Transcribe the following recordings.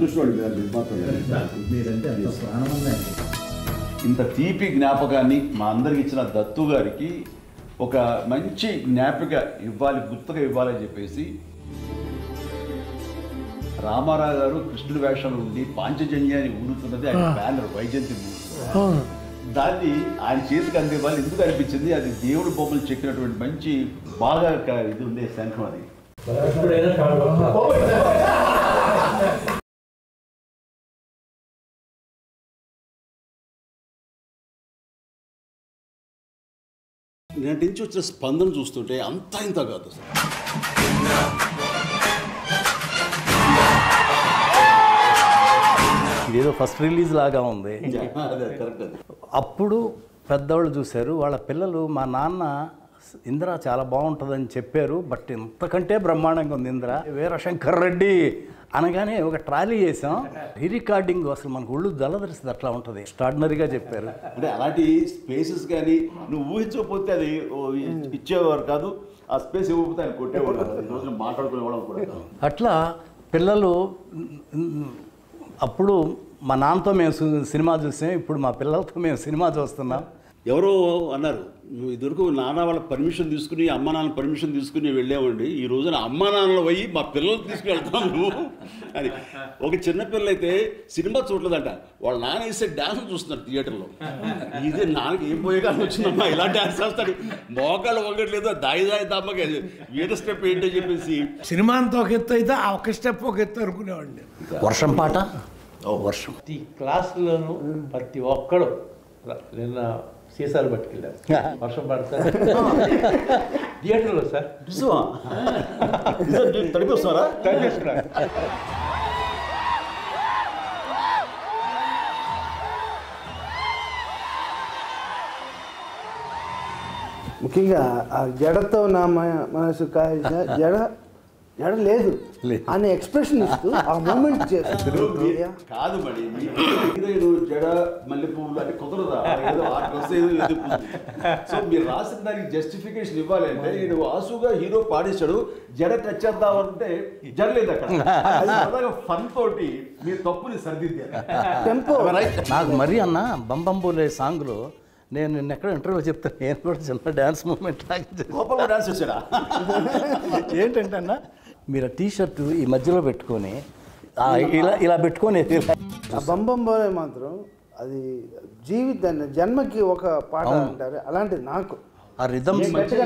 అదృష్టం మీరంటే ఇంత తీపి జ్ఞాపకాన్ని మా అందరికి ఇచ్చిన దత్తు గారికి ఒక మంచి జ్ఞాపిక ఇవ్వాలి, గుర్తుగా ఇవ్వాలని చెప్పేసి రామారావు గారు కృష్ణుడి వేషంలో ఉండి పాంచజన్యాన్ని ఊరుతున్నది ఆయన బ్యానర్ వైజయంతి దాన్ని ఆయన చేతికి అందివ్వాలి. ఎందుకు అనిపించింది, అది దేవుడు బొమ్మలు చెక్కినటువంటి మంచి బాగా ఇది ఉంది శంఖం అది. నేటి నుంచి వచ్చిన స్పందన చూస్తుంటే అంతా ఇంత కాదు సార్. ఇదేదో ఫస్ట్ రిలీజ్ లాగా ఉంది. అప్పుడు పెద్దవాళ్ళు చూశారు, వాళ్ళ పిల్లలు మా నాన్న ఇందిర చాలా బాగుంటుందని చెప్పారు, బట్ ఇంతకంటే బ్రహ్మాండంగా ఉంది ఇందిర. వీరశంకర్ రెడ్డి అనగానే ఒక ట్రాలీ చేసాం, రికార్డింగ్ అసలు మనకు ఒళ్ళు దళదరిస్తుంది, అట్లా ఉంటుంది. ఎక్స్ట్రాడినరీగా చెప్పారు. అంటే అలాంటి స్పేసెస్ కానీ నువ్వు ఊహించకపోతే అది ఇచ్చేవారు కాదు, ఆ స్పేస్ ఇవ్వకపోతే ఆయన కొట్టేవాడు కాదు, ఈ రోజున మాట్లాడుకునేవాళ్ళం కూడా. అట్లా పిల్లలు అప్పుడు మా నాన్నతో మేము సినిమా చూసాం, ఇప్పుడు మా పిల్లలతో మేము సినిమా చూస్తున్నాం. ఎవరో అన్నారు, నువ్వు ఇదివరకు నాన్న వాళ్ళ పర్మిషన్ తీసుకుని అమ్మ నాన్న పర్మిషన్ తీసుకుని వెళ్ళామండి, ఈ రోజున అమ్మ నాన్నలు పోయి మా పిల్లలు తీసుకుని వెళ్తాం నువ్వు అని. ఒక చిన్నపిల్ల అయితే సినిమా చూడలేదంట, వాళ్ళ నాన్న వేసే డ్యాన్స్ చూస్తున్నారు థియేటర్లో. ఇదే నాన్నకి ఏం పోయేగానే వచ్చిందమ్మా ఇలా డ్యాన్స్ వేస్తాడు, మోకాళ్ళు ఒకట్లేదు, దాయి దామ్మకి వీట స్టెప్ ఏంటో చెప్పేసి. సినిమా అంతా ఒక ఎత్తు అయితే ఆ ఒక స్టెప్ ఒక ఎత్తు అనుకునేవాడిని. వర్షం పాట, వర్షం ఈ క్లాసులోను ప్రతి ఒక్కడు నిన్న సీసాలు పట్టుకెళ్ళారు, వర్షం పడతారు థియేటర్లో సార్. తడిపిస్తారా? ముఖ్యంగా ఆ జడతో నా మనసు కాల్చిన జడ జడ లేదు అనే ఎక్స్ప్రెషన్ ఇస్తూ ఆ మూమెంట్ చేస్తారు. కాదు మరి జడ మల్లె పువ్వులు అంటే కుదరదా, సో మీరు రాసిన దానికి జస్టిఫికేషన్ ఇవ్వాలి అంటే నేను ఆసుగా హీరో పాడేశాడు, జడ టచ్ చేద్దామంటే జడ లేదు అక్కడ. ఫన్ తోటి మీరు తప్పుని సరిదిద్దారు. నాకు మరీ అన్న బంబంబోలే సాంగ్లో నేను నిన్న ఎక్కడ ఇంటర్వ్యూలో చెప్తాను, నేను కూడా చిన్న డ్యాన్స్ మూమెంట్ డాన్స్ వచ్చాడా ఏంటంటే అన్న, మీరు ఆ టీషర్ట్ ఈ మధ్యలో పెట్టుకొని ఇలా ఇలా పెట్టుకొని ఆ బంబం బోలే మాత్రం అది జీవితాన్ని జన్మకి ఒక పాట అంటారు, అలాంటిది నాకు ఆ రిథమ్. ఈ మధ్య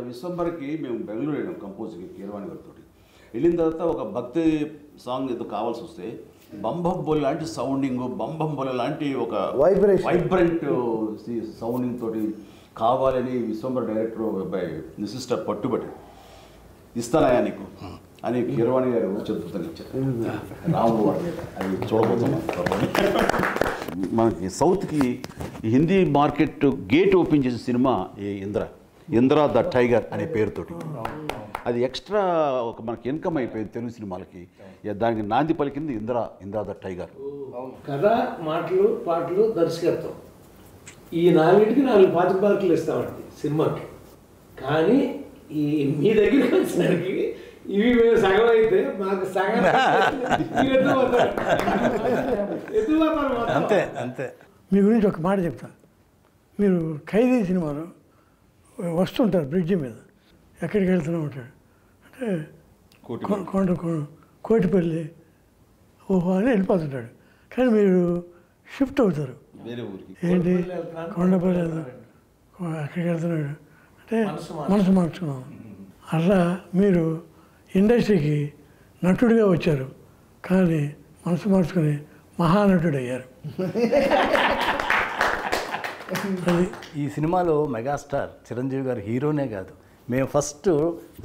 విశ్వంబర్కి మేము బెంగళూరు వెళ్ళాం కంపోజ్కి కీరవాణి గారితో. వెళ్ళిన తర్వాత ఒక భక్తి సాంగ్ ఏదో కావాల్సి వస్తే బంబం బోల్ లాంటి సౌండింగ్, బంబం బోల్ లాంటి ఒక వైబ్రెంట్ సౌండింగ్ తోటి కావాలని విశ్వంబర్ డైరెక్టర్ సిస్టర్ పట్టుబట్టి ఇస్తానయా నీకు అని కీరవాణి గారు చెప్తాను ఇచ్చారు. రాముడు వాడు అది చూడబోతున్నాం. మనకి సౌత్కి హిందీ మార్కెట్ గేట్ ఓపెన్ చేసిన సినిమా ఇంద్ర ద టైగర్ అనే పేరుతోటి. అది ఎక్స్ట్రా ఒక మనకి ఇన్కమ్ అయిపోయింది తెలుగు సినిమాలకి. దానికి నాంది పలికింది ఇంద్ర ద టైగర్. కథ, మాటలు, పాటలు, దర్శకత్వం, ఈ నాలుగింటికి 4 పాతిక మార్కులు ఇస్తామండి సినిమాకి. కానీ ఈ మీ దగ్గరికి వచ్చేసరికి ఇవి మేము సగం అయితే మాకు సగం అంతే అంతే. మీ గురించి ఒక మాట చెప్తా. మీరు ఖైదీ సినిమాలో వస్తుంటారు బ్రిడ్జి మీద, ఎక్కడికి వెళ్తూనే ఉంటాడు అంటే కోటిపల్లి ఓహో అని వెళ్ళిపోతుంటాడు. కానీ మీరు షిఫ్ట్ అవుతారు, ఏంటి కొండపల్లి అక్కడికి వెళ్తున్నాడు అంటే మనసు మార్చుకున్నాం. అలా మీరు ఇండస్ట్రీకి నటుడిగా వచ్చారు, కానీ మనసు మార్చుకుని మహానటుడు అయ్యారు. ఈ సినిమాలో మెగాస్టార్ చిరంజీవి గారు హీరోనే కాదు, మేము ఫస్ట్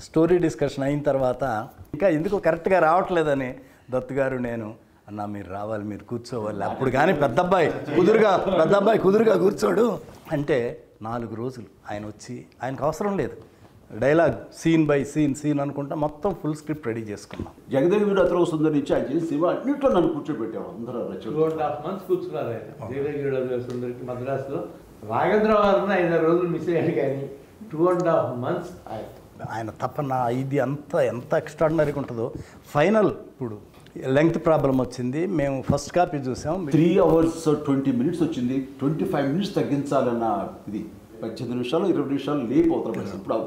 స్టోరీ డిస్కషన్ అయిన తర్వాత ఇంకా ఎందుకు కరెక్ట్గా రావట్లేదని దత్తు గారు నేను అన్నా మీరు రావాలి, మీరు కూర్చోవాలి, అప్పుడు కానీ పెద్ద అబ్బాయి కుదురుగా కూర్చోడు అంటే 4 రోజులు ఆయన వచ్చి, ఆయనకు అవసరం లేదు డైలాగ్, సీన్ బై సీన్ అనుకుంటా మొత్తం ఫుల్ స్క్రిప్ట్ రెడీ చేసుకున్నాం. జగదేవి వీడు అతను సుందరి నుంచి ఆయన చేసి సినిమా అన్నింటిలో నన్ను కూర్చోబెట్టాము. అందరూ 2.5 months కూర్చున్నారు ఆయన జగదేవి సుందరికి మద్రాసులో. రాఘవేంద్ర వారిని 5 రోజులు మిస్ అయ్యాడు, కానీ 2.5 months ఆయన తపన ఇది అంతా ఎంత ఎక్స్ట్రాడినరీగా ఉంటుందో. ఫైనల్ ఇప్పుడు లెంగ్త్ ప్రాబ్లం వచ్చింది. మేము ఫస్ట్ కాపీ చూసాం. 3 hours 20 minutes వచ్చింది. 25 minutes తగ్గించాలన్న ఇది 18 నిమిషాలు 20 నిమిషాలు లేపు అవుతారు. ఇప్పుడు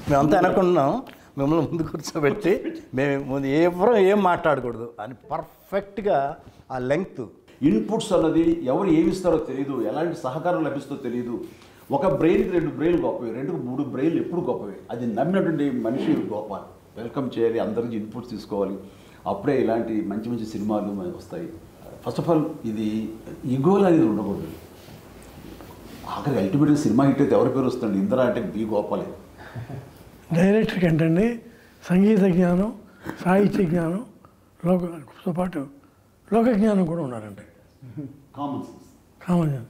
మేమంతా అనుకున్నాం మిమ్మల్ని ముందు కూర్చోబెట్టి మేము ఎవరో ఏం మాట్లాడకూడదు అని పర్ఫెక్ట్గా ఆ లెంగ్త్ ఇన్పుట్స్ అన్నది ఎవరు ఏమిస్తారో తెలియదు, ఎలాంటి సహకారం లభిస్తుందో తెలియదు. ఒక బ్రెయిన్కి 2 బ్రెయిన్లు గొప్పవి, 2కు 3 బ్రెయిన్లు ఎప్పుడు గొప్పవి. అది నమ్మినటువంటి మనిషి గొప్ప. వెల్కమ్ చేయాలి, అందరికీ ఇన్పుట్స్ తీసుకోవాలి. అప్పుడే ఇలాంటి మంచి మంచి సినిమాలు వస్తాయి. ఫస్ట్ ఆఫ్ ఆల్ ఇది ఈగోలు అనేది ఉండకూడదు. ఆఖరి అల్టిమేట్గా సినిమా హిట్ అయితే ఎవరి పేరు వస్తుంది? ఇందిరా అంటే బి గోపాలే. డైరెక్టర్కి ఏంటండి సంగీత జ్ఞానం, సాహిత్య జ్ఞానం, లోకతో పాటు లోక జ్ఞానం కూడా ఉన్నారండి. Common sense. Common sense.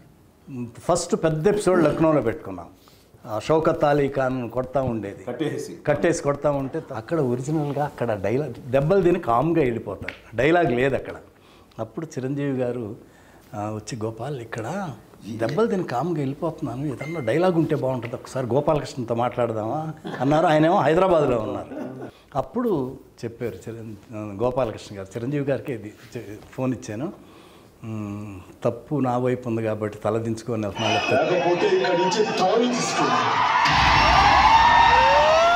First పెద్ద ఎపిసోడ్ లక్నోలో పెట్టుకున్నాం. షౌకత్ అలీ ఖాన్ కొడతా ఉండేది, కట్టేసి కొడతా ఉంటే అక్కడ ఒరిజినల్గా అక్కడ డైలాగ్ దెబ్బలు తిని కామ్గా వెళ్ళిపోతారు, డైలాగ్ లేదు అక్కడ. అప్పుడు చిరంజీవి గారు వచ్చి గోపాల్ ఇక్కడ దెబ్బలు తిని కామ్గా వెళ్ళిపోతున్నాను, ఏదన్నా డైలాగ్ ఉంటే బాగుంటుంది, ఒకసారి గోపాలకృష్ణతో మాట్లాడదామా అన్నారు. ఆయనేమో హైదరాబాద్లో ఉన్నారు. అప్పుడు చెప్పారు గోపాలకృష్ణ గారు, చిరంజీవి గారికి ఇది ఫోన్ ఇచ్చాను, తప్పు నా వైపు ఉంది కాబట్టి తలదించుకొని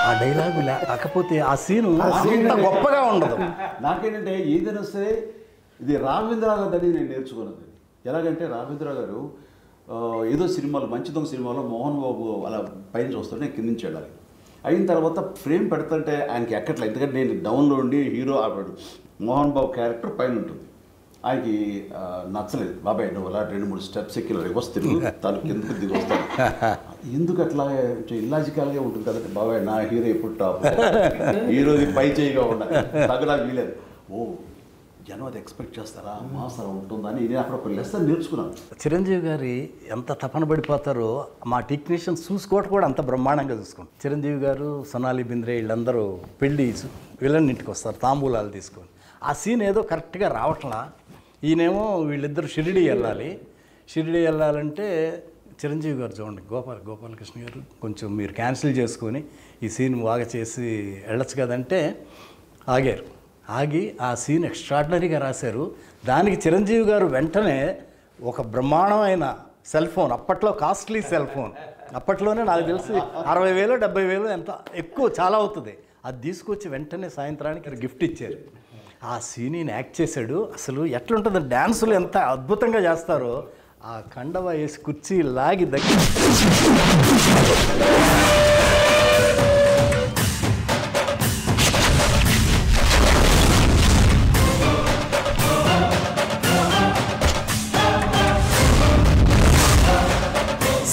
ఆ డైలాగు లేకపోతే ఆ సీను గొప్పగా ఉండదు. నాకేంటంటే ఏదైనా సరే ఇది రాఘవేంద్రరావు గారిని నేను నేర్చుకున్నది. ఎలాగంటే రాఘవేంద్రరావు గారు ఏదో సినిమాలో మంచి దొంగ సినిమాలో మోహన్ బాబు అలా పైన చూస్తుంటే కింద నుంచి వెళ్ళాలి. అయిన తర్వాత ఫ్రేమ్ పెడుతుంటే ఆయనకి ఎక్కట్లేదు, ఎందుకంటే నేను డౌన్లో ఉండి హీరో ఆపాడు, మోహన్ బాబు క్యారెక్టర్ పైన ఉంటుంది. ఆయనకి నచ్చలేదు. బాబాయ్ నువ్వు అలా 2-3 స్టెప్స్ ఎక్కి రివర్స్ తిరుగు, తను కిందకు దిగి వస్తాను. ఎందుకు అట్లా ఇల్లాజికల్గా ఉంటుంది కదంటే, బాబాయ్ నా హీరో ఎప్పుడు టాప్, హీరోది పై చేయగా ఉండాలి, తగ్గడా వీలేదు. ఓ జనం అది ఎక్స్పెక్ట్ చేస్తారా, మాస్ అలా ఉంటుందని నేను అక్కడ ఒక లెసన్ నేర్చుకున్నాను. చిరంజీవి గారి ఎంత తపన పడిపోతారో మా టెక్నీషియన్స్ చూసుకోవటం కూడా అంత బ్రహ్మాండంగా చూసుకుంటాం. చిరంజీవి గారు, సొనాలి బింద్రే వీళ్ళందరూ పెళ్ళి వీళ్ళని ఇంటికి వస్తారు తాంబూలాలు తీసుకొని. ఆ సీన్ ఏదో కరెక్ట్గా రావట్లా. ఈయనేమో వీళ్ళిద్దరు షిరిడి వెళ్ళాలంటే చిరంజీవి గారు చూడండి, గోపాలకృష్ణ గారు కొంచెం మీరు క్యాన్సిల్ చేసుకొని ఈ సీన్ బాగా చేసి వెళ్ళొచ్చు కదంటే ఆగి ఆ సీన్ ఎక్స్ట్రాడినరీగా రాశారు. దానికి చిరంజీవి గారు వెంటనే ఒక బ్రహ్మాండమైన సెల్ ఫోన్, అప్పట్లో కాస్ట్లీ సెల్ ఫోన్, అప్పట్లోనే నాకు తెలిసి 60,000 70,000 ఎంత ఎక్కువ చాలా అవుతుంది, అది తీసుకొచ్చి వెంటనే సాయంత్రానికి గిఫ్ట్ ఇచ్చారు. ఆ సీన్ యాక్ట్ చేశాడు. అసలు ఎట్లుంటుందో డ్యాన్సులు ఎంత అద్భుతంగా చేస్తారో. ఆ కండవ వేసి కుర్చీ లాగి దగ్గర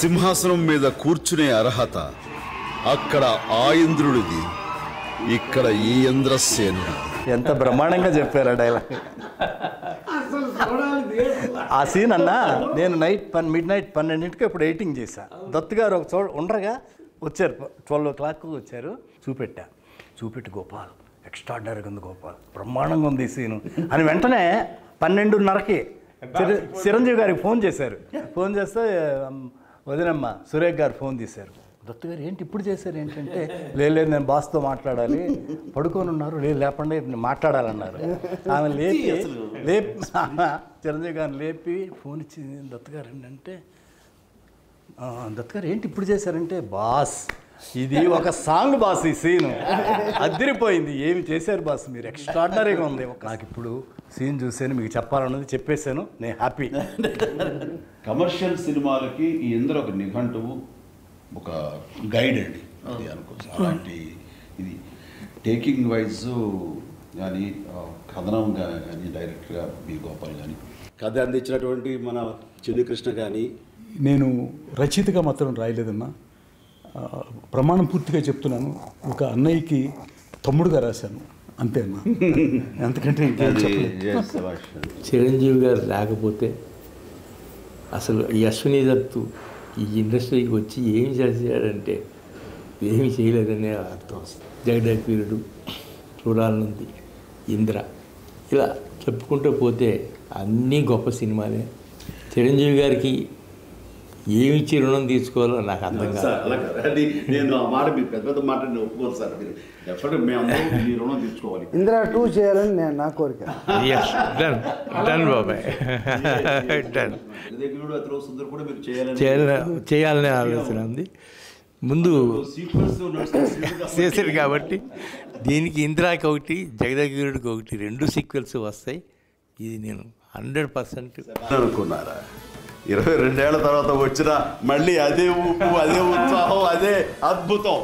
సింహాసనం మీద కూర్చునే అర్హత అక్కడ ఆ ఇంద్రుడిది, ఇక్కడ ఈ ఇంద్రసేనుడు. ఎంత బ్రహ్మాండంగా చెప్పారు డైలాగ్. ఆ సీన్ అన్నా నేను మిడ్ నైట్ 12ంటికి ఇప్పుడు ఎడిటింగ్ చేశా. దత్తు గారు ఒక చోట ఉండగా వచ్చారు, 12 o'clock వచ్చారు. చూపెట్టి గోపాల్ ఎక్స్ట్రాడినరీగా ఉంది, గోపాల్ బ్రహ్మాండంగా ఉంది ఈ సీను అని వెంటనే 12:30కి చిరంజీవి గారికి ఫోన్ చేశారు. ఫోన్ చేస్తే వదినమ్మ సురేఖ్ గారు ఫోన్ తీశారు. దత్తు గారు ఏంటి ఇప్పుడు చేశారు ఏంటంటే, లేదు నేను బాస్తో మాట్లాడాలి, పడుకొని ఉన్నారు, లేపండి మాట్లాడాలన్నారు. ఆమె లేపి చిరంజీవి గారిని లేపి ఫోన్ ఇచ్చింది. దత్తు గారు ఏంటంటే, దత్తు గారు ఏంటి ఇప్పుడు చేశారంటే, బాస్ ఇది ఒక సాంగ్ బాస్, ఈ సీను అదిరిపోయింది, ఏమి చేశారు బాస్ మీరు, ఎక్స్ట్రాడినరీగా ఉంది. నాకు ఇప్పుడు సీన్ చూసాను, మీకు చెప్పాలన్నది చెప్పేశాను, నేను హ్యాపీ. కమర్షియల్ సినిమాలకి ఈ ఇందరూ ఒక నిఘంటువు, ఒక గైడ్ అండి అది అనుకోవచ్చు. అలాంటి ఇది టేకింగ్ వైజ్ కానీ కథనం కానీ డైరెక్ట్గా బి గోపాల్ కానీ కథ అందించినటువంటి మన చిన్నకృష్ణ కానీ. నేను రచయితగా మాత్రం రాయలేదమ్మా, ప్రమాణం పూర్తిగా చెప్తున్నాను, ఒక అన్నయ్యకి తమ్ముడుగా రాశాను అంతే అమ్మా, అంతకంటే చిరంజీవి గారు లేకపోతే అసలు ఈ అశ్విని దత్తు ఈ ఇండస్ట్రీకి వచ్చి ఏం చేశాడంటే ఏమి చేయలేదనే అర్థం వస్తుంది. జగదేకవీరుడు, చూడాలనుంది, ఇంద్ర, ఇలా చెప్పుకుంటూ పోతే అన్నీ గొప్ప సినిమాలే. చిరంజీవి గారికి ఏమిచ్చి రుణం తీసుకోవాలో నాకు అర్థం కాదు. సార్ అలా కాదు. నేను ఆ మాట మీరు పెద్ద పెద్ద మాట ఒప్పుకోరు సార్. మీరు డెఫినెట్ మేమందరం ఈ రుణం తీసుకోవాలి. ఇందిరా 2 చేయాలని నేను నా కోరిక. డన్ బాబాయ్, డన్. హృదయజ్ఞుడు అతను సుందర్ కూడా మీరు చేయాలని చేయాలనే ఆలోచన ఉంది. ముందు చేశారు కాబట్టి దీనికి ఇందిరాకి ఒకటి, జగదగిరుడికి ఒకటి, 2 సీక్వెల్స్ వస్తాయి. ఇది నేను 100% అనుకున్నారా? 22 ఏళ్ల తర్వాత వచ్చిన మళ్ళీ అదే ఊపు, అదే ఉత్సాహం, అదే అద్భుతం.